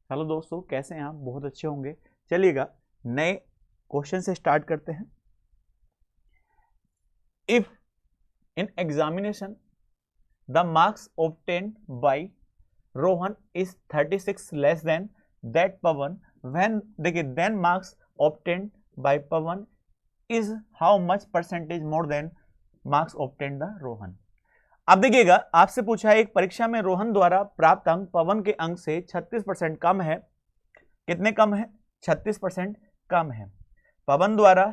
Hello दोस्तों, कैसे हैं आप? बहुत अच्छे होंगे। चलिएगा नए क्वेश्चन से स्टार्ट करते हैं। If in examination the marks obtained by Rohan is 36 less than that Pawan, when देखिए then marks obtained by Pawan is how much percentage more than marks obtained the Rohan. अब देखिएगा, आपसे पूछा है एक परीक्षा में रोहन द्वारा प्राप्त अंक पवन के अंक से 36% कम है। कितने कम है? 36% कम है। पवन द्वारा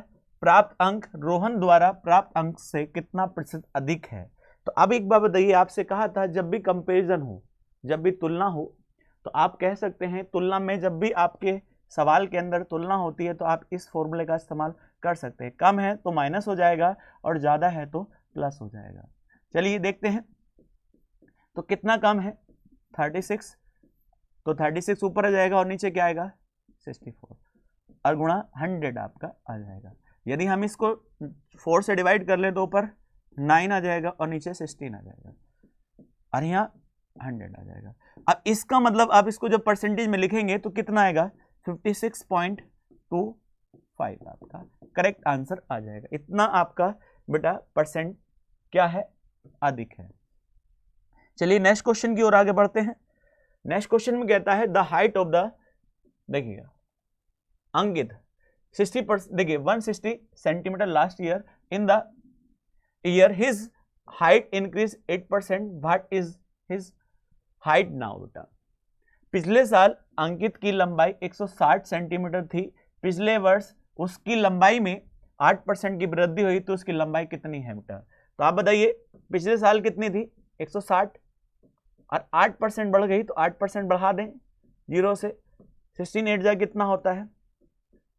प्राप्त अंक रोहन द्वारा प्राप्त अंक से कितना प्रतिशत अधिक है? तो अब एक बात बताइए, आपसे कहा था जब भी कंपैरिजन हो, जब भी तुलना हो, तो आप कह सकते हैं तुलना में, जब भी आपके सवाल के अंदर तुलना होती है तो आप इस फॉर्मूले का इस्तेमाल कर सकते हैं। कम है तो माइनस हो जाएगा और ज्यादा है तो प्लस हो जाएगा। चलिए देखते हैं, तो कितना कम है? 36, तो 36 ऊपर आ जाएगा और नीचे क्या आएगा? 64 और गुणा 100 आपका आ जाएगा। यदि हम इसको 4 से डिवाइड कर लें तो ऊपर 9 आ जाएगा और नीचे 16 आ जाएगा और यहाँ 100 आ जाएगा। अब इसका मतलब आप इसको जब परसेंटेज में लिखेंगे तो कितना आएगा? 56.25 आपका करेक्ट आंसर आ जाएगा। इतना आपका बेटा परसेंट क्या है? अधिक है। चलिए नेक्स्ट क्वेश्चन की ओर आगे बढ़ते हैं। नेक्स्ट क्वेश्चन में कहता है द हाइट ऑफ द, देखिएगा अंकित 60%, देखिए 160 centimetre last year, in the year his height increase 8%, what is his height now? बेटा पिछले साल अंकित की लंबाई 160 सेंटीमीटर थी, पिछले वर्ष उसकी लंबाई में 8% की वृद्धि हुई, तो उसकी लंबाई कितनी है बेटा? तो आप बताइए, पिछले साल कितनी थी? 160 और 8% बढ़ गई, तो 8% बढ़ा दें 0 से, 16 8 जा कितना होता है?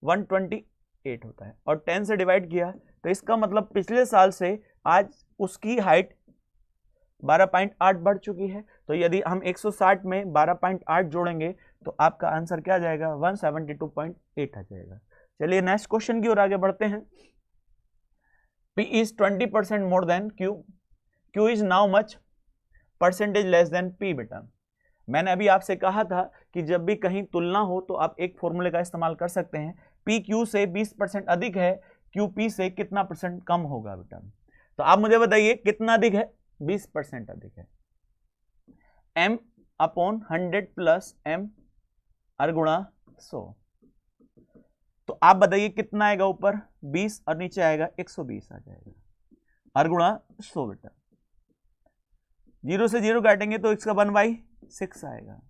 128 होता है और 10 से डिवाइड किया, तो इसका मतलब पिछले साल से आज उसकी हाइट 12.8 बढ़ चुकी है। तो यदि हम 160 में 12.8 जोड़ेंगे तो आपका आंसर क्या आ जाएगा? 172.8 आ जाएगा। चलिए नेक्स्ट क्वेश्चन की ओर आगे बढ़ते हैं। P is 20% more than Q. Q is now much percentage less then P। बेटा मैंने अभी आपसे कहा था कि जब भी कहीं तुलना हो तो आप एक फॉर्मूले का इस्तेमाल कर सकते हैं। P Q से 20% अधिक है, Q P से कितना परसेंट कम होगा बेटा? तो आप मुझे बताइए कितना अधिक है? 20% अधिक है। M अपॉन 100 प्लस M और गुणा 100, तो आप बताइए कितना आएगा? ऊपर 20 और नीचे आएगा 120 आ जाएगा और गुणा 100 बेटा। 0 से 0 काटेंगे तो इसका 1/6 आएगा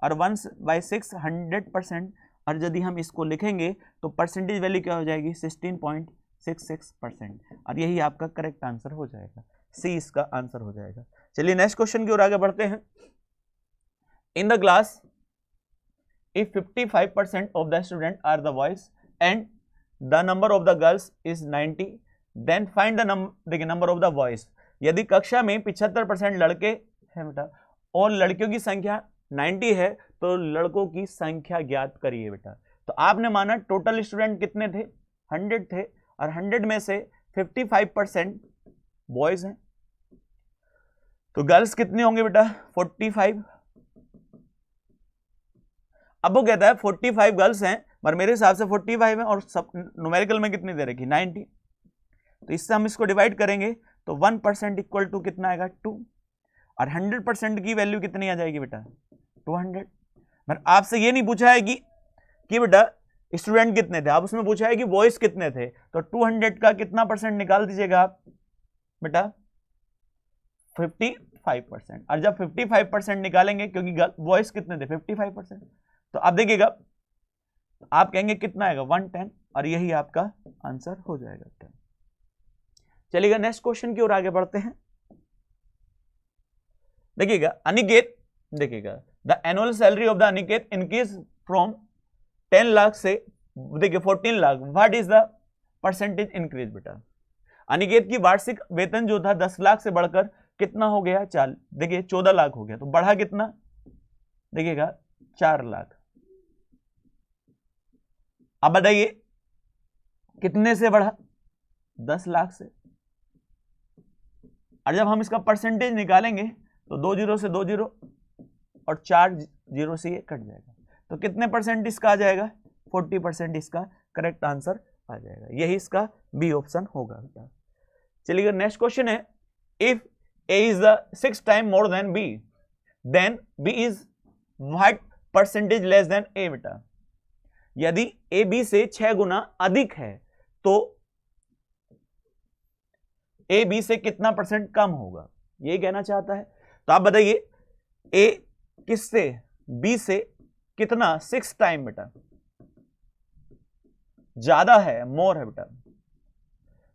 और 1/6 100%, और यदि हम इसको लिखेंगे तो परसेंटेज वैल्यू क्या हो जाएगी? 16.66%, और यही आपका करेक्ट आंसर हो जाएगा। सी इसका आंसर हो जाएगा। चलिए नेक्स्ट क्वेश्चन की ओर आगे बढ़ते हैं। In the class if 55% of the students are the boys and the number of the girls is 90, then find the number of the boys। यदि कक्षा में 75% लड़के हैं बेटा और लड़कियों की संख्या 90 है, तो लड़कों की संख्या ज्ञात करिए बेटा। तो आपने माना टोटल स्टूडेंट कितने थे? 100 थे और 100 में से 55% बॉयज हैं, तो गर्ल्स कितने होंगे बेटा? 45। अब वो कहता है 45 गर्ल्स हैं, पर मेरे हिसाब से 45 है और सब न्यूमेरिकल में कितनी दे रखी? 90। तो इससे हम इसको डिवाइड करेंगे तो 1% इक्वल टू कितना आएगा? 2, और 100% की वैल्यू कितनी आ जाएगी बेटा? 200। पर आपसे ये नहीं पूछा है कि बेटा स्टूडेंट कितने थे, आप उसमें पूछा है कि बॉयज कितने थे। तो 200 का कितना परसेंट निकाल दीजिएगा आप बेटा? 55%। और जब 55% निकालेंगे, क्योंकि बॉयज कितने थे? 55%, तो आप देखिएगा आप कहेंगे कितना आएगा? 110, और यही आपका आंसर हो जाएगा। चलिएगा नेक्स्ट क्वेश्चन की ओर आगे बढ़ते हैं। देखिएगा अनिकेत, देखिएगा the annual salary of the Aniket increase from 10 lakh से देखिए 14 lakh, what is the percentage increase बेटा? अनिकेत की वार्षिक वेतन जो था 10 लाख से बढ़कर कितना हो गया? देखिए 14 लाख हो गया, तो बढ़ा कितना? देखिएगा 4 लाख। अब बताइए कितने से बढ़ा? 10 लाख से, और जब हम इसका परसेंटेज निकालेंगे तो 2 0 से 2 0 और 4 0 से ये कट जाएगा। तो कितने परसेंट इसका आ जाएगा, 40% इसका करेक्ट आंसर आ जाएगा। यही इसका बी ऑप्शन होगा। चलिए नेक्स्ट क्वेश्चन है, if A is the 6 time more than B then B is what percentage less than A बेटा। यदि ए बी से 6 गुना अधिक है तो ए बी से कितना परसेंट कम होगा, ये कहना चाहता है। तो आप बताइए ए किससे, बी से कितना, 6 टाइम बेटा, ज्यादा है, मोर है बेटा,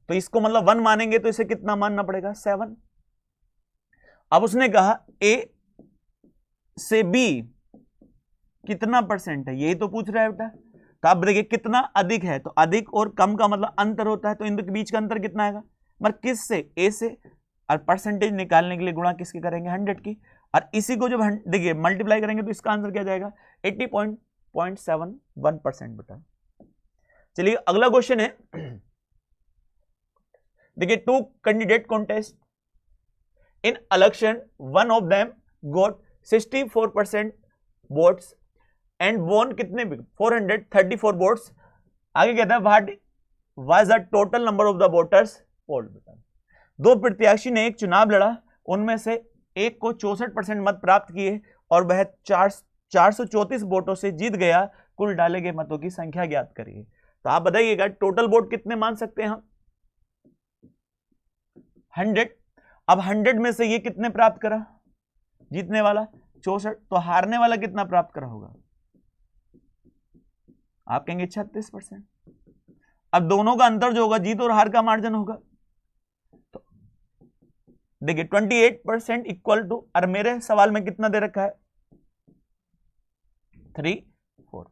तो इसको मतलब 1 मानेंगे तो इसे कितना मानना पड़ेगा, 7। अब उसने कहा ए से बी कितना परसेंट है, यही तो पूछ रहा है बेटा। तो आप देखिए कितना अधिक है, तो अधिक और कम का मतलब अंतर होता है, तो इनके बीच का अंतर कितना आएगा, मतलब किस से, ए से, और परसेंटेज निकालने के लिए गुणा किसकी करेंगे, 100 की, और इसी को जब देखिए मल्टीप्लाई करेंगे तो इसका आंसर क्या जाएगा, 80.71% बेटा। चलिए अगला क्वेश्चन है, देखिए 2 candidate contest in election, one of them got 64% votes and वोन कितने, 434 वोट्स। आगे कहता है what was the total number of the voters polled बेटा। 2 प्रत्याशी ने एक चुनाव लड़ा, उनमें से एक को 64% मत प्राप्त किए और वह 434 वोटों से जीत गया, कुल डाले गए मतों की संख्या ज्ञात करिए। तो आप बताइएगा टोटल वोट कितने मान सकते हैं हम, 100। अब 100 में से ये कितने प्राप्त करा, जीतने वाला 64, तो हारने वाला कितना प्राप्त करा होगा, आप कहेंगे 36%। अब दोनों का अंतर जो होगा, जीत और हार का मार्जिन होगा, तो देखिए 28% इक्वल टू, और मेरे सवाल में कितना दे रखा है, 3, 4।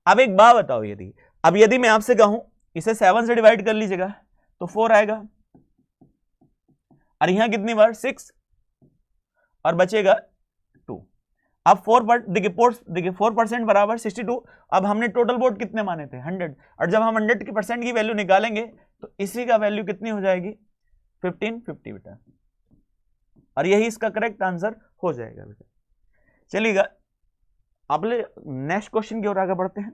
अब एक बात बताओ, यदि मैं आपसे कहूं इसे 7 से डिवाइड कर लीजिएगा तो 4 आएगा, और यहां कितनी बार 6, और बचेगा 2। अब 4 पर देखिए 4% बराबर 62। अब हमने टोटल वोट कितने माने थे, 100, और जब हम 100 की परसेंट की वैल्यू निकालेंगे तो इसी का वैल्यू कितनी हो जाएगी, 1550 बेटा, और यही इसका करेक्ट आंसर हो जाएगा बेटा। चलिएगा अब नेक्स्ट क्वेश्चन की ओर आगे बढ़ते हैं।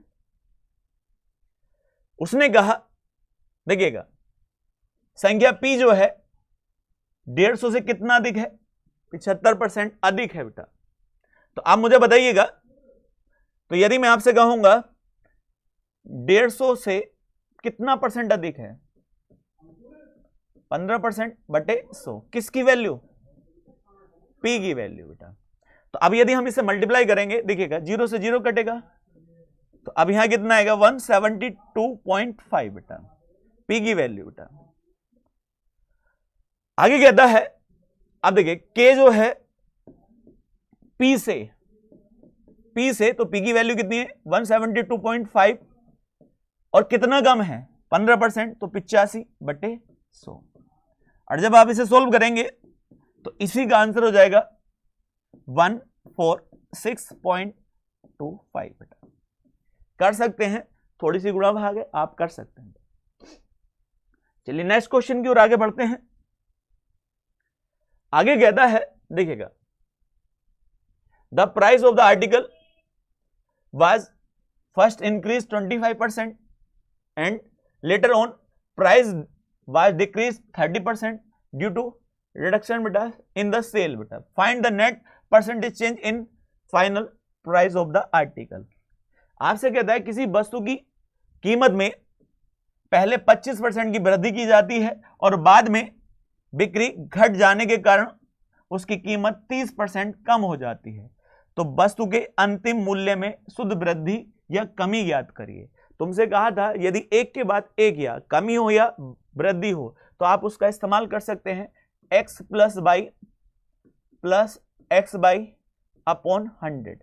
उसने कहा देखिएगा संख्या P जो है 150 से कितना अधिक है, 75% अधिक है बेटा। तो आप मुझे बताइएगा, तो यदि मैं आपसे कहूंगा 150 से कितना परसेंट अधिक है, 15% बटे 100, किसकी वैल्यू, P की वैल्यू बेटा। तो अब यदि हम इसे मल्टीप्लाई करेंगे, देखिएगा 0 से 0 कटेगा, तो अब यहां कितना आएगा, 172.5 बेटा, P की वैल्यू बेटा। आगे कहता है, अब देखिए K जो है P से तो P की वैल्यू कितनी है, 172.5, और कितना कम है, 15%, तो 85/100। और जब आप इसे सोल्व करेंगे तो इसी का आंसर हो जाएगा 146.25 बेटा। कर सकते हैं, थोड़ी सी गुणा भाग है, आप कर सकते हैं। चलिए नेक्स्ट क्वेश्चन की ओर आगे बढ़ते हैं। आगे कहता है, देखिएगा the price of the article was first increase 25% and later on price was decrease 30% due to reduction बेटा इन द सेल बेटा। Find the net percentage change in final price of the article. आपसे कहता है किसी वस्तु की कीमत में पहले 25% की वृद्धि की जाती है और बाद में बिक्री घट जाने के कारण उसकी कीमत 30% कम हो जाती है, तो वस्तु के अंतिम मूल्य में शुद्ध वृद्धि या कमी ज्ञात करिए। तुमसे कहा था यदि एक के बाद एक या कमी हो या वृद्धि हो तो आप उसका इस्तेमाल कर सकते हैं x plus by plus x by upon 100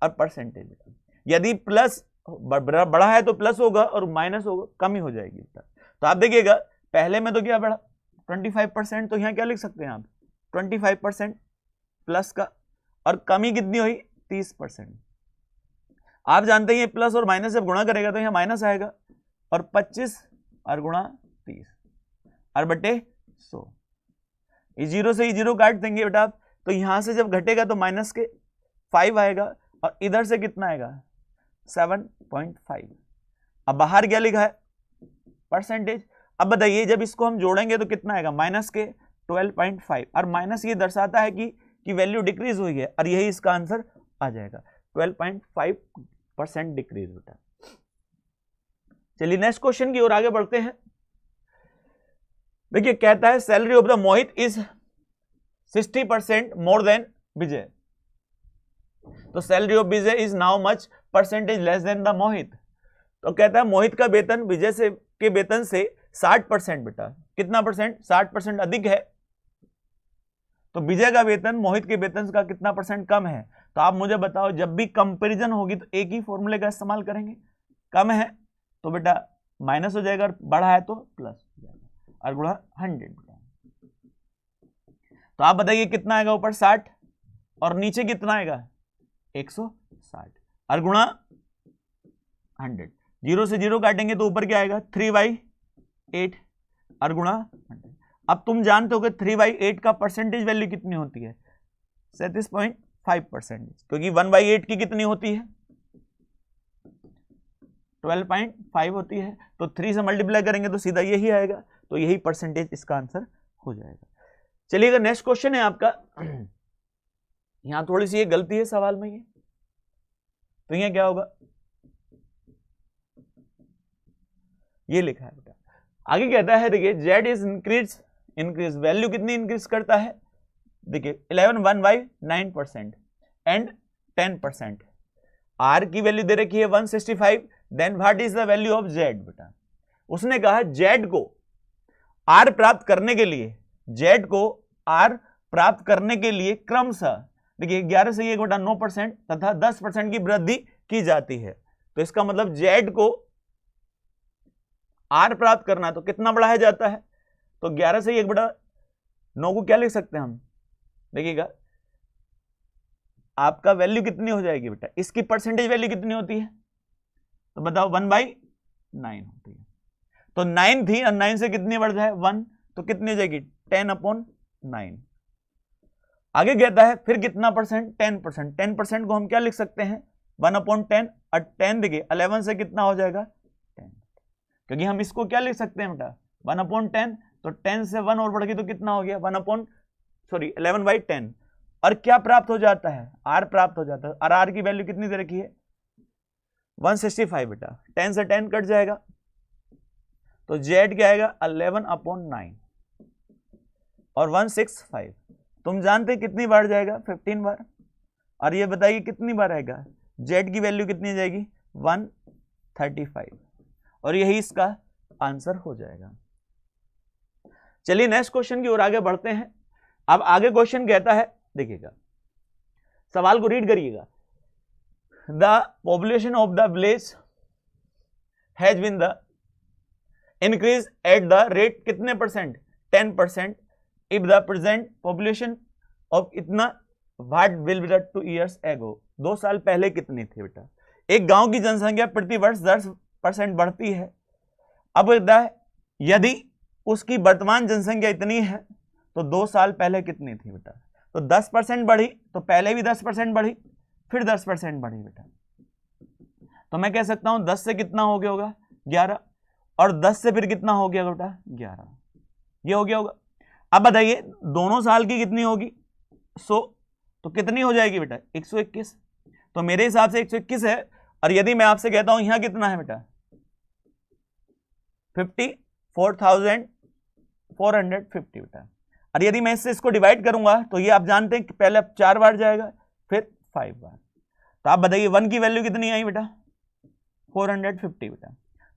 और परसेंटेज। यदि प्लस बड़ा है तो प्लस होगा और माइनस होगा कमी हो जाएगी। तो आप देखिएगा पहले में तो क्या बढ़ा 25%, तो यहाँ क्या लिख सकते हैं आप 25% प्लस का, और कमी कितनी हुई 30%। आप जानते हैं प्लस और माइनस जब गुणा करेगा तो यहाँ माइनस आएगा, और 25 और गुणा 30 और बटे 100, इस 0 से 0 काट देंगे बेटा आप, तो यहां से जब घटेगा तो माइनस के 5 आएगा और इधर से कितना आएगा 7.5। अब बाहर क्या लिखा है परसेंटेज। अब बताइए जब इसको हम जोड़ेंगे तो कितना आएगा माइनस के 12.5, और माइनस ये दर्शाता है कि वैल्यू डिक्रीज हुई है, और यही इसका आंसर आ जाएगा 12.5% डिक्रीज होता है। चलिए नेक्स्ट क्वेश्चन की ओर आगे बढ़ते हैं। देखिए कहता है salary of the Mohit is 60% more than Vijay, तो salary of Vijay is now much percentage less than the Mohit. तो कहता है मोहित का वेतन विजय से के वेतन से 60% बेटा कितना परसेंट 60% अधिक है, तो विजय का वेतन मोहित के वेतन का कितना परसेंट कम है। तो आप मुझे बताओ जब भी कंपैरिजन होगी तो एक ही फॉर्मूले का इस्तेमाल करेंगे, कम है तो बेटा माइनस हो जाएगा और बढ़ा है तो प्लस हो जाएगा, और गुणा 100 बेटा। तो आप बताइए कितना आएगा ऊपर 60 और नीचे कितना आएगा 160 और गुणा 100। 0 से 0 काटेंगे तो ऊपर क्या आएगा 3/8 और गुणा 100। अब तुम जानते हो कि 3/8 का परसेंटेज वैल्यू कितनी होती है 37.5%, क्योंकि 1/8 की कितनी होती है 12.5 होती है, तो 3 से मल्टीप्लाई करेंगे तो सीधा यही आएगा, तो यही परसेंटेज इसका आंसर हो जाएगा। चलिए अगर नेक्स्ट क्वेश्चन है आपका, यहां थोड़ी सी ये गलती है सवाल में, ये तो यहां क्या होगा ये लिखा है बेटा। आगे कहता है देखिए जेड इज इंक्रीज वैल्यू कितनी इंक्रीज करता है, देखिए 11 1/9% एंड 10%। आर की वैल्यू दे रखी है 165, then what is the value of Z बेटा। उसने कहा जेड को आर प्राप्त करने के लिए, जेड को आर प्राप्त करने के लिए क्रमशः देखिए 11 से 1/9% तथा 10% की वृद्धि की जाती है। तो इसका मतलब जेड को आर प्राप्त करना है तो कितना बढ़ाया जाता है, तो 11 से 1/9 को क्या लिख सकते हैं हम, देखिएगा आपका वैल्यू कितनी हो जाएगी बेटा, इसकी परसेंटेज वैल्यू कितनी होती है तो बताओ 1/9 होती है। तो 9 थी और 9 से कितनी बढ़ जाए 1, तो कितनी हो जाएगी 10/9। आगे कहता है फिर कितना परसेंट 10%। 10% को हम क्या लिख सकते हैं 1/10, और 10 देखिए 11 से कितना हो जाएगा 10, क्योंकि हम इसको क्या लिख सकते हैं बेटा 1/10, तो 10 से 1 और बढ़ गई तो कितना हो गया 11/10। और क्या प्राप्त हो जाता है आर प्राप्त हो जाता है, और आर की वैल्यू कितनी दे रखी है 165 बेटा, 10 से 10 कट जाएगा तो जेड क्या आएगा 11/9 और 165 तुम जानते कितनी बार जाएगा 15 बार। और ये बताइए कितनी बार आएगा, जेड की वैल्यू कितनी जाएगी 135, और यही इसका आंसर हो जाएगा। चलिए नेक्स्ट क्वेश्चन की ओर आगे बढ़ते हैं। अब आगे क्वेश्चन कहता है देखिएगा, सवाल को रीड करिएगा। The population of the village has been the increase at the rate कितने परसेंट 10%। If the present population of इतना what will be the 2 years ago, 2 साल पहले कितनी थी बेटा। एक गांव की जनसंख्या प्रति वर्ष 10% बढ़ती है। अब यदि उसकी वर्तमान जनसंख्या इतनी है तो 2 साल पहले कितनी थी बेटा, तो 10% बढ़ी, तो पहले भी 10% बढ़ी फिर 10% बढ़ी बेटा। तो मैं कह सकता हूं 10 से कितना हो गया होगा 11, और 10 से फिर कितना हो गया बेटा 11, ये हो गया होगा। अब बताइए दोनों साल की कितनी होगी 100, तो कितनी हो जाएगी बेटा 121। तो मेरे हिसाब से 121 है, और यदि मैं आपसे कहता हूं यहां कितना है बेटा 54,450 बेटा, और यदि मैं इससे इसको डिवाइड करूंगा तो ये आप जानते हैं कि पहले 4 बार जाएगा फिर 5 बार। तो आप बताइए 1 की वैल्यू कितनी आई बेटा 450 बेटा।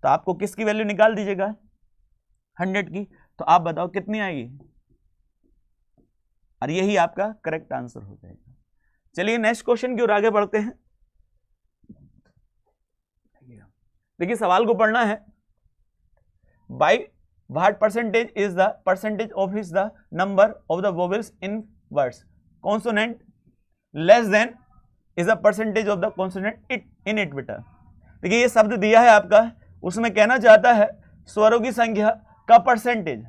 तो आपको किसकी वैल्यू निकाल दीजिएगा 100 की, तो आप बताओ कितनी आएगी, और यही आपका करेक्ट आंसर हो जाएगा। चलिए नेक्स्ट क्वेश्चन की ओर आगे बढ़ते हैं। देखिए सवाल को पढ़ना है, by what percentage is the percentage of is the number of the vowels in words consonant less than is the percentage of the consonant in it बेटा। देखिए ये शब्द दिया है आपका, उसमें कहना चाहता है स्वरों की संख्या का परसेंटेज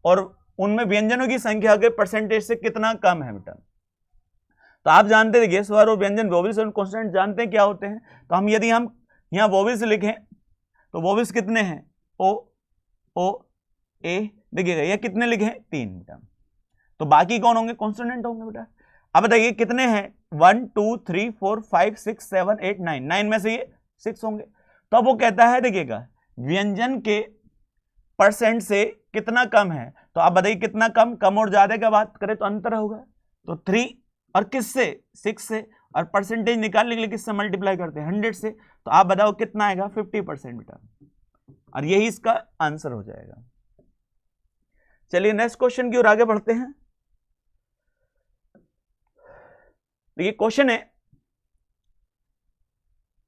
और उनमें व्यंजनों की संख्या के परसेंटेज से कितना कम है बेटा। तो आप जानते देखिए स्वर और व्यंजन वोवेल्स और कॉन्सोनेंट जानते हैं क्या होते हैं। तो हम यदि हम यहाँ वोवेल्स लिखें तो वोवेल्स कितने हैं, ओ ओ ए, देखिएगा ये कितने लिखे हैं, 3 बेटा। तो बाकी कौन होंगे, कॉन्सोनेंट होंगे बेटा। अब बताइए कितने हैं, 1 2 3 4 5 6 7 8 9, 9 में से ये 6 होंगे। तो अब वो कहता है देखिएगा व्यंजन के परसेंट से कितना कम है। तो आप बताइए कितना कम, कम और ज्यादा का बात करें तो अंतर होगा। तो 3 और किससे, 6 से, और परसेंटेज निकालने के लिए किससे मल्टीप्लाई करते हैं, 100 से। तो आप बताओ कितना आएगा, 50% बेटा, और यही इसका आंसर हो जाएगा। चलिए नेक्स्ट क्वेश्चन की ओर आगे बढ़ते हैं। देखिए क्वेश्चन है,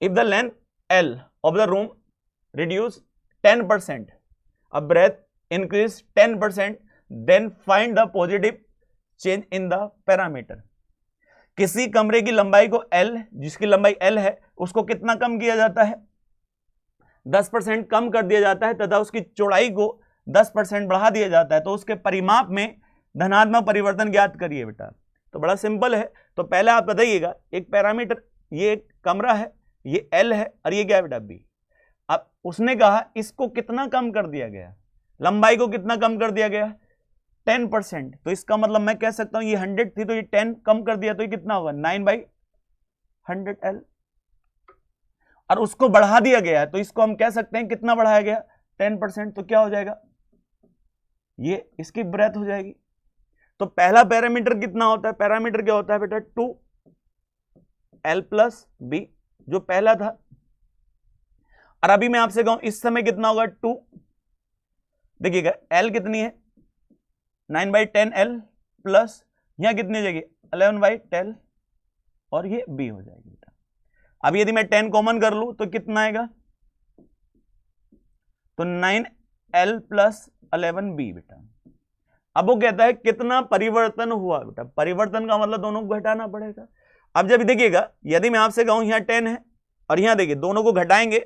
if the length L of the room reduce 10%, a breadth increase 10%, then find the positive change in the parameter। किसी कमरे की लंबाई को L, जिसकी लंबाई L है, उसको कितना कम किया जाता है, 10% कम कर दिया जाता है, तथा उसकी चौड़ाई को 10% बढ़ा दिया जाता है, तो उसके परिमाप में धनात्मक परिवर्तन ज्ञात करिए बेटा। तो बड़ा सिंपल है। तो पहले आप बताइएगा, एक पैरामीटर, ये एक कमरा है, ये L है, और ये क्या है बेटा, B। अब उसने कहा इसको कितना कम कर दिया गया, लंबाई को कितना कम कर दिया गया, 10%। तो इसका मतलब मैं कह सकता हूं ये 100 थी तो ये 10 कम कर दिया, तो ये कितना होगा, 9/100L। और उसको बढ़ा दिया गया है, तो इसको हम कह सकते हैं कितना बढ़ाया गया, 10%। तो क्या हो जाएगा, ये इसकी ब्रेथ हो जाएगी। तो पहला पैरामीटर कितना होता है, पैरामीटर क्या होता है बेटा, 2L + B, जो पहला था। और अभी मैं आपसे कहूं इस समय कितना होगा, 2, देखिएगा L कितनी है, 9/10L प्लस यहां कितनी हो जाएगी, 11/10, और ये B हो जाएगी बेटा। अब यदि मैं 10 कॉमन कर लूं तो कितना आएगा, तो 9L + 11B बेटा। अब वो कहता है कितना परिवर्तन हुआ बेटा, परिवर्तन का मतलब दोनों को घटाना पड़ेगा। अब जब देखिएगा यदि मैं आपसे कहूं यहां 10 है और यहां देखिए दोनों को घटाएंगे,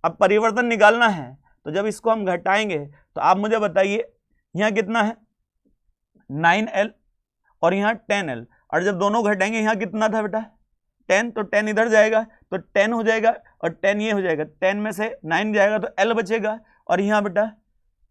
अब परिवर्तन निकालना है, तो जब इसको हम घटाएंगे तो आप मुझे बताइए यहां कितना है, 9L और यहां 10L, और जब दोनों घटाएंगे यहां कितना था बेटा, 10, तो 10 इधर जाएगा तो 10 हो जाएगा, और 10 ये हो जाएगा, 10 में से 9 जाएगा तो L बचेगा, और यहां बेटा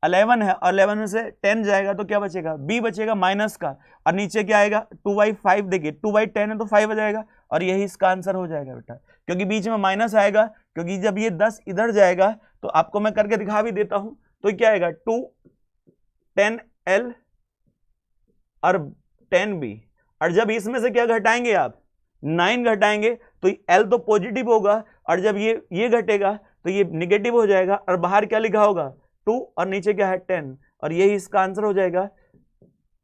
11 है, और 11 में से 10 जाएगा तो क्या बचेगा, B बचेगा माइनस का, और नीचे क्या आएगा, 2/5, देखिए 2/10 है तो 5 आ जाएगा, और यही इसका आंसर हो जाएगा बेटा। क्योंकि बीच में माइनस आएगा, क्योंकि जब ये 10 इधर जाएगा तो आपको मैं करके दिखा भी देता हूं, तो क्या आएगा, 2 10L और 10B, और जब इसमें से क्या घटाएंगे आप, 9 घटाएंगे तो L तो पॉजिटिव होगा, और जब ये घटेगा तो ये निगेटिव हो जाएगा, और बाहर क्या लिखा होगा, 2, और नीचे क्या है, 10, और यही इसका आंसर हो जाएगा।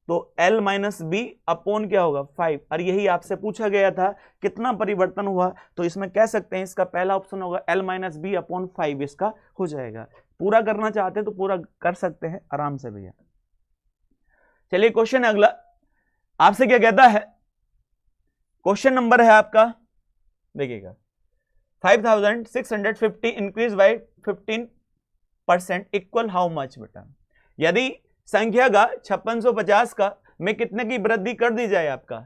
तो L - B अपॉन क्या होगा, 5, और यही आपसे पूछा गया था कितना परिवर्तन हुआ, तो इसमें कह सकते हैं इसका पहला ऑप्शन होगा L - B अपॉन 5, इसका हो जाएगा। पूरा करना चाहते हैं तो पूरा कर सकते हैं आराम से भैया। चलिए क्वेश्चन अगला आपसे क्या कहता है, क्वेश्चन नंबर है आपका, देखिएगा 5650 increase by 15% equal how much बेटा। यदि संख्या का 5650 का में कितने की वृद्धि कर दी जाए, आपका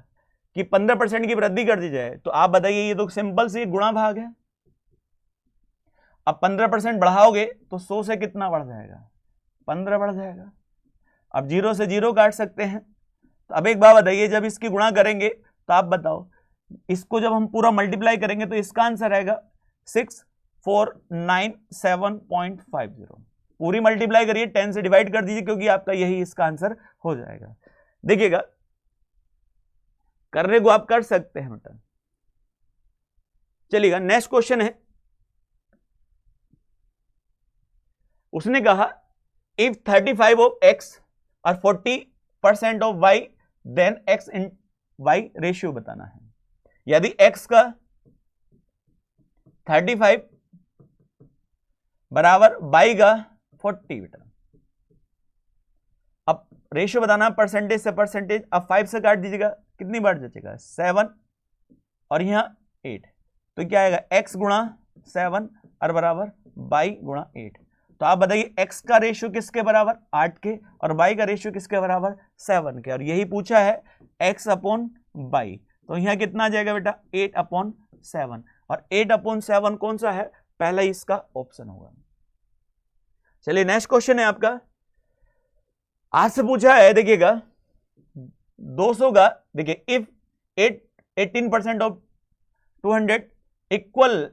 कि 15% की वृद्धि कर दी जाए, तो आप बताइए, ये तो सिंपल सी गुणा भाग है। अब 15% बढ़ाओगे तो 100 से कितना बढ़ जाएगा, 15 बढ़ जाएगा। अब 0 से 0 काट सकते हैं। तो अब एक बात बताइए, जब इसकी गुणा करेंगे तो आप बताओ, इसको जब हम पूरा मल्टीप्लाई करेंगे तो इसका आंसर आएगा 6497.50। पूरी मल्टीप्लाई करिए, 10 से डिवाइड कर दीजिए, क्योंकि आपका यही इसका आंसर हो जाएगा। देखिएगा करने को आप कर सकते हैं बेटा। चलिएगा नेक्स्ट क्वेश्चन है, उसने कहा इफ 35 ऑफ x और 40% ऑफ y देन x इन y रेशियो बताना है। यदि x का 35 बराबर y का 40 बेटा, अब रेशियो बताना परसेंटेज से परसेंटेज। अब 5 से काट दीजिएगा, कितनी बार बचेगा, 7, और यहां 8, तो क्या आएगा, x गुणा 7 और बराबर y गुणा 8। तो आप बताइए x का रेशियो किसके बराबर, 8 के, और y का रेशियो किसके बराबर, 7 के, और यही पूछा है x अपॉन y। तो यहाँ कितना आ जाएगा बेटा 8/7, और 8/7 कौन सा है, पहला इसका ऑप्शन होगा। चलिए नेक्स्ट क्वेश्चन है आपका, आज से पूछा है, देखिएगा 200 का, देखिए if 18% of 200 equal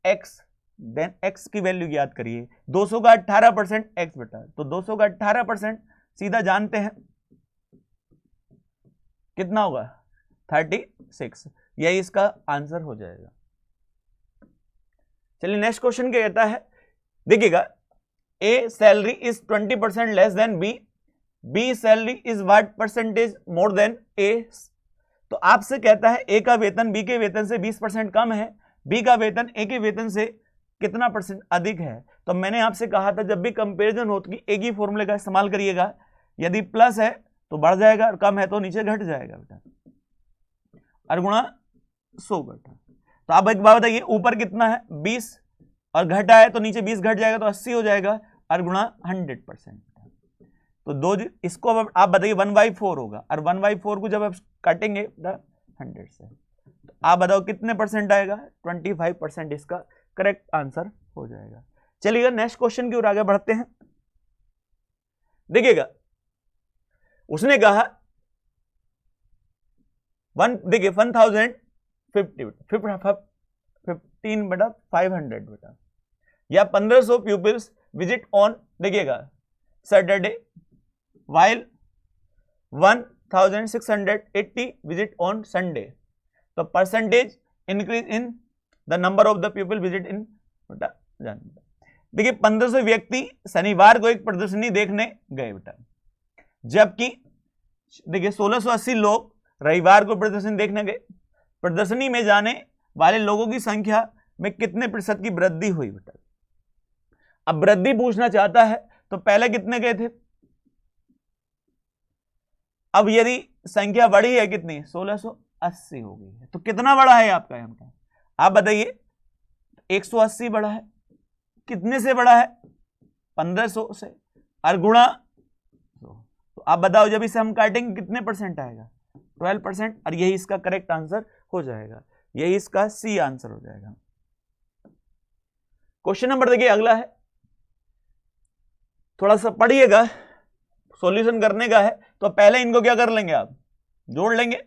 x, then x की वैल्यू याद करिए। 200 का 18% x बेटा, तो 200 का 18% सीधा जानते हैं कितना होगा 36, यही इसका आंसर हो जाएगा। चलिए नेक्स्ट क्वेश्चन क्या कहता है, देखिएगा A salary is 20% less than B, B salary is what percentage more then A। तो आपसे कहता है A का वेतन B के वेतन से 20% कम है, B का वेतन A के वेतन से कितना परसेंट अधिक है। तो मैंने आपसे कहा था जब भी कंपैरिजन हो तो एक ही फॉर्मूले का इस्तेमाल करिएगा, यदि प्लस है तो बढ़ जाएगा और कम है तो नीचे घट जाएगा बेटा, और गुणा 100 बेटा। तो आप एक बात बताइए, ऊपर कितना है 20 और घटा है तो नीचे 20 घट जाएगा तो 80 हो जाएगा, और गुणा 100%। तो दो इसको अब आप बताइए 1/4 होगा, और 1/4 को जब आप काटेंगे 100 से, तो आप बताओ कितने परसेंट आएगा, 25% इसका करेक्ट आंसर हो जाएगा। चलिएगा नेक्स्ट क्वेश्चन की ओर आगे बढ़ते हैं। देखिएगा उसने कहा 1050 15/500 बेटा, या 1500 pupils विजिट ऑन, देखिएगा Saturday, while 1680 visit on Sunday. तो percentage increase in the number of the people visit in बेटा। देखिए 1500 व्यक्ति शनिवार को एक प्रदर्शनी देखने गए बेटा, जबकि देखिए 1680 लोग रविवार को प्रदर्शनी देखने गए। प्रदर्शनी में जाने वाले लोगों की संख्या में कितने प्रतिशत की वृद्धि हुई बेटा। अब वृद्धि पूछना चाहता है तो पहले कितने गए थे, अब यदि संख्या बढ़ी है कितनी 1680 हो गई है, तो कितना बड़ा है आपका यहाँ का, आप बताइए। 180 बड़ा है, कितने से बड़ा है 1500 से, और गुणा, तो आप बताओ जब इसे हम काटेंगे कितने परसेंट आएगा 12%, और यही इसका करेक्ट आंसर हो जाएगा, यही इसका सी आंसर हो जाएगा। क्वेश्चन नंबर देखिए अगला है, थोड़ा सा पढ़िएगा, सॉल्यूशन करने का है, तो पहले इनको क्या कर लेंगे आप जोड़ लेंगे।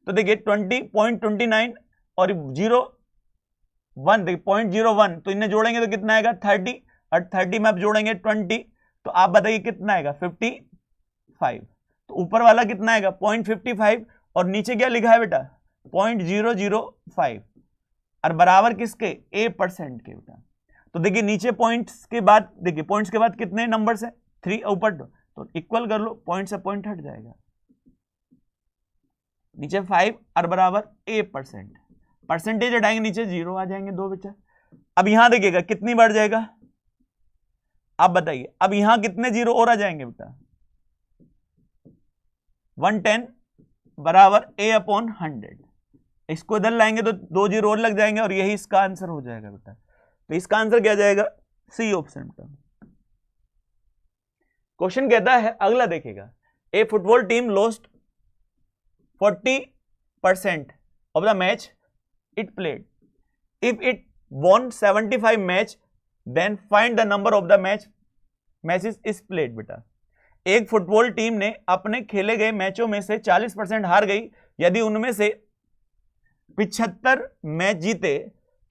तो देखिए 20.29 और 0.1, देखिए 0.01, तो इन्हें जोड़ेंगे तो कितना आएगा 30, और 30 में आप जोड़ेंगे 20, तो आप बताइए कितना आएगा 55। तो ऊपर वाला कितना आएगा 0.55, और नीचे क्या लिखा है बेटा 0.005, और बराबर किसके A% के बेटा। तो देखिए नीचे पॉइंट्स के बाद, देखिए पॉइंट्स के बाद कितने नंबर्स है 3, ऊपर तो इक्वल कर लो, पॉइंट से पॉइंट हट जाएगा, नीचे 5 और बराबर A%, परसेंटेज हटाएंगे नीचे 0 आ जाएंगे 2 बच्चा। अब यहां देखिएगा कितनी बढ़ जाएगा, आप बताइए, अब यहां कितने 0 और आ जाएंगे बेटा 110 बराबर A/100, इसको इधर लाएंगे तो 2 0 और लग जाएंगे, और यही इसका आंसर हो जाएगा बेटा। तो इसका आंसर क्या जाएगा सी ऑप्शन का। क्वेश्चन कहता है अगला, देखिएगा A football team lost 40% of the match it played, if it won 75 match then find the number of the matches is played बेटा। एक फुटबॉल टीम ने अपने खेले गए मैचों में से 40% हार गई, यदि उनमें से 75 मैच जीते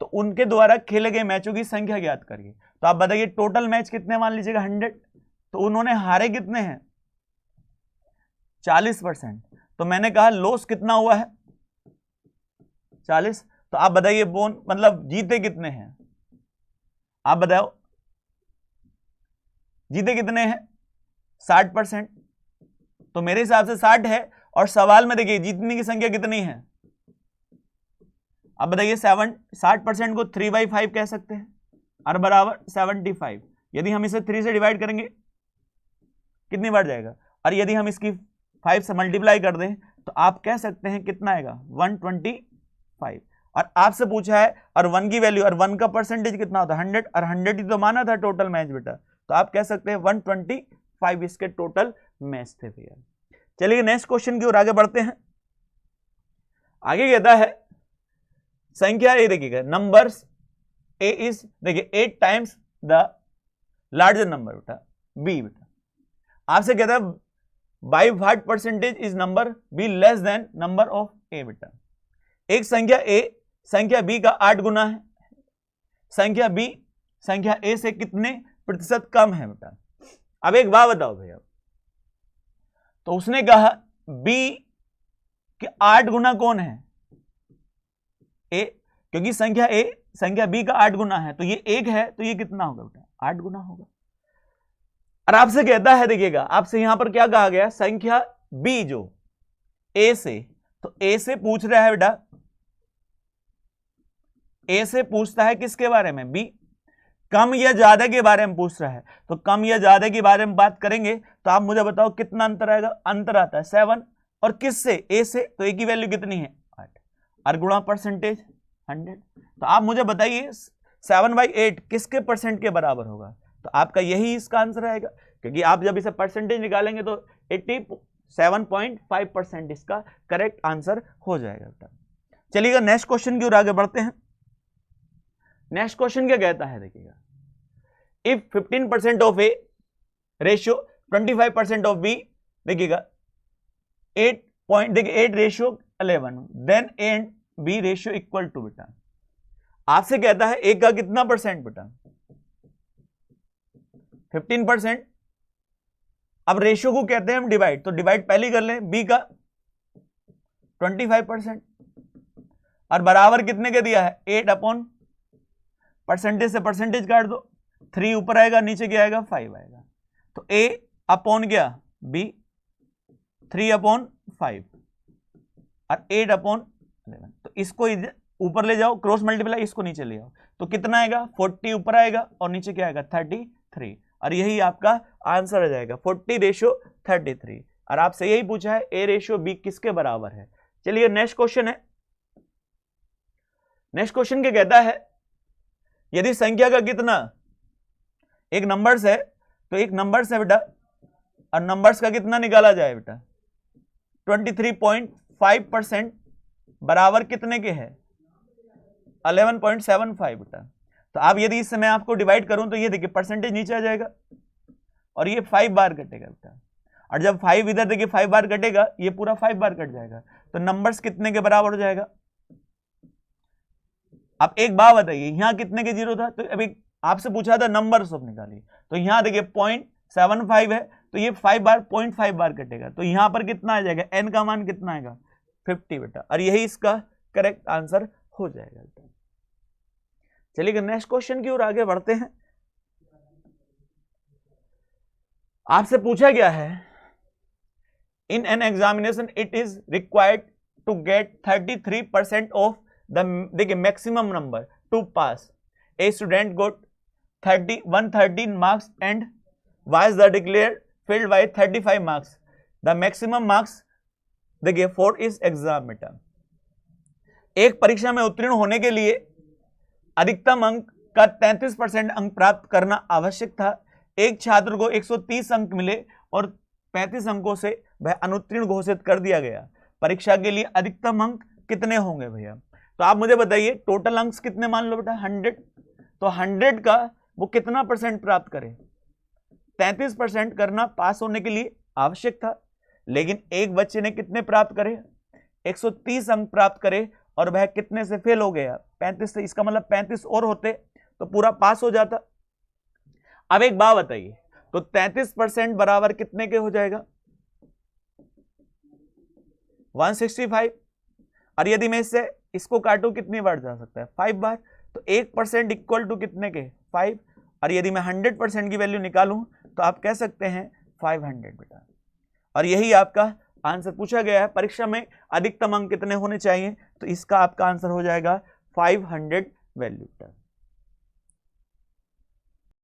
तो उनके द्वारा खेले गए मैचों की संख्या ज्ञात करिए। तो आप बताइए टोटल मैच कितने मान लीजिएगा 100, तो उन्होंने हारे कितने हैं 40%, तो मैंने कहा लॉस कितना हुआ है 40, तो आप बताइए बोन मतलब जीते कितने हैं, आप बताओ जीते कितने हैं 60%, तो मेरे हिसाब से 60 है, और सवाल में देखिए जीतने की संख्या कितनी है, अब बताइए 60% को 3/5 कह सकते हैं, और बराबर 75, यदि हम इसे 3 से डिवाइड करेंगे कितनी बढ़ जाएगा, और यदि हम इसकी 5 से मल्टीप्लाई कर दें तो आप कह सकते हैं कितना आएगा 125, और आपसे पूछा है और 1 की वैल्यू और 1 का परसेंटेज कितना होता है 100, और 100 ही तो माना था टोटल मैच बेटा, तो आप कह सकते हैं 125 इसके टोटल मैच थे भैया। चलिए नेक्स्ट क्वेश्चन की ओर आगे बढ़ते हैं। आगे कहता है संख्या ए, देखिएगा नंबर्स ए इज, देखिए 8 टाइम्स द लार्जर नंबर बेटा बी। बेटा आपसे कहता है by what percentage is number B less than number of A. बेटा एक संख्या ए संख्या बी का 8 गुना है, संख्या बी संख्या ए से कितने प्रतिशत कम है। बेटा अब एक बात बताओ भैया, तो उसने कहा बी कि 8 गुना कौन है, ए, क्योंकि संख्या ए संख्या बी का 8 गुना है, तो ये 1 है, तो ये कितना होगा बेटा 8 गुना होगा। और आपसे कहता है, देखिएगा आपसे यहां पर क्या कहा गया, संख्या बी जो ए से, तो ए से पूछ रहा है बेटा, ए से पूछता है किसके बारे में, बी, कम या ज्यादा के बारे में पूछ रहा है। तो कम या ज्यादा के बारे में बात करेंगे तो आप मुझे बताओ कितना अंतर आएगा, अंतर आता है 7, और किससे, ए से, तो ए की वैल्यू कितनी है 8, और गुणा परसेंटेज 100। तो आप मुझे बताइए 7/8 किसके परसेंट के बराबर होगा, तो आपका यही इसका आंसर आएगा, क्योंकि आप जब इसे परसेंटेज निकालेंगे तो 87.5% इसका करेक्ट आंसर हो जाएगा। चलिएगा नेक्स्ट क्वेश्चन की ओर आगे बढ़ते हैं। नेक्स्ट क्वेश्चन क्या कहता है, देखिएगा if 15% of A ratio 25% of B, देखिएगा 8 ratio 11, then A and B ratio equal to. बेटा आपसे कहता है ए का कितना परसेंट बेटा 15%, अब रेशियो को कहते हैं हम डिवाइड, तो डिवाइड पहले कर लें, बी का 25% और बराबर कितने के दिया है 8 अपॉन परसेंटेज से परसेंटेज काट दो, 3 ऊपर आएगा, नीचे क्या आएगा 5 आएगा, तो ए अपॉन क्या बी 3 अपॉन 5 और 8 अपॉन 11, तो इसको ऊपर ले जाओ, क्रॉस मल्टीप्लाई, इसको नीचे ले आओ, तो कितना आएगा 40 ऊपर आएगा और नीचे क्या आएगा 33, और यही आपका आंसर आ जाएगा 40 रेशियो 33। और आपसे यही पूछा है ए रेशियो बी किसके बराबर है। चलिए नेक्स्ट क्वेश्चन है। नेक्स्ट क्वेश्चन क्या कहता है, यदि संख्या का कितना, एक नंबर्स है, तो एक नंबर्स है बेटा, और नंबर्स का कितना निकाला जाए बेटा 23.5% बराबर कितने के है 11.75 बेटा। तो आप यदि इस समय आपको डिवाइड करूं तो ये देखिए परसेंटेज नीचे आ जाएगा और ये 5 बार कटेगा बेटा, और जब 5 इधर देखिए 5 बार कटेगा, ये पूरा 5 बार कट जाएगा, तो नंबर्स कितने के बराबर हो जाएगा। अब एक बात बताइए, यहां कितने के 0 था, तो अभी आपसे पूछा था नंबर्स ऑफ निकालिए, तो यहां देखिए 0.75 है, तो ये 5 बार 0.5 बार कटेगा, तो यहां पर कितना आ जाएगा, n का मान कितना आएगा 50 बेटा, और यही इसका करेक्ट आंसर हो जाएगा। चलिए नेक्स्ट क्वेश्चन की ओर आगे बढ़ते हैं। आपसे पूछा गया है, in an examination it is required to get 33% of the, देखिए maximum number to pass, a student got 113 marks and was the declare failed by 35 marks, the maximum marks देखिए फॉर इस एग्जाम। बेटा एक परीक्षा में उत्तीर्ण होने के लिए अधिकतम अंक का 33% अंक प्राप्त करना आवश्यक था। एक छात्र को 130 अंक मिले और 35 अंकों से वह अनुत्तीर्ण घोषित कर दिया गया। परीक्षा के लिए अधिकतम अंक कितने होंगे भैया, तो आप मुझे बताइए टोटल अंक कितने मान लो बेटा 100, तो 100 का वो कितना परसेंट प्राप्त करे, 33% करना पास होने के लिए आवश्यक था, लेकिन एक बच्चे ने कितने प्राप्त करे 130 अंक प्राप्त करे और वह कितने से फेल हो गया 35 से, इसका मतलब 35 और होते तो पूरा पास हो जाता। अब एक बात बताइए, तो 33% बराबर कितने के हो जाएगा 165, और यदि मैं इससे इसको काटूं कितनी बार जा सकता है 5 बार, तो 1% इक्वल टू कितने के 5, और यदि मैं 100% की वैल्यू निकालूं तो आप कह सकते हैं 500 बेटा, और यही आपका आंसर पूछा गया है। परीक्षा में अधिकतम अंक कितने होने चाहिए, तो इसका आपका आंसर हो जाएगा 500 वैल्यू।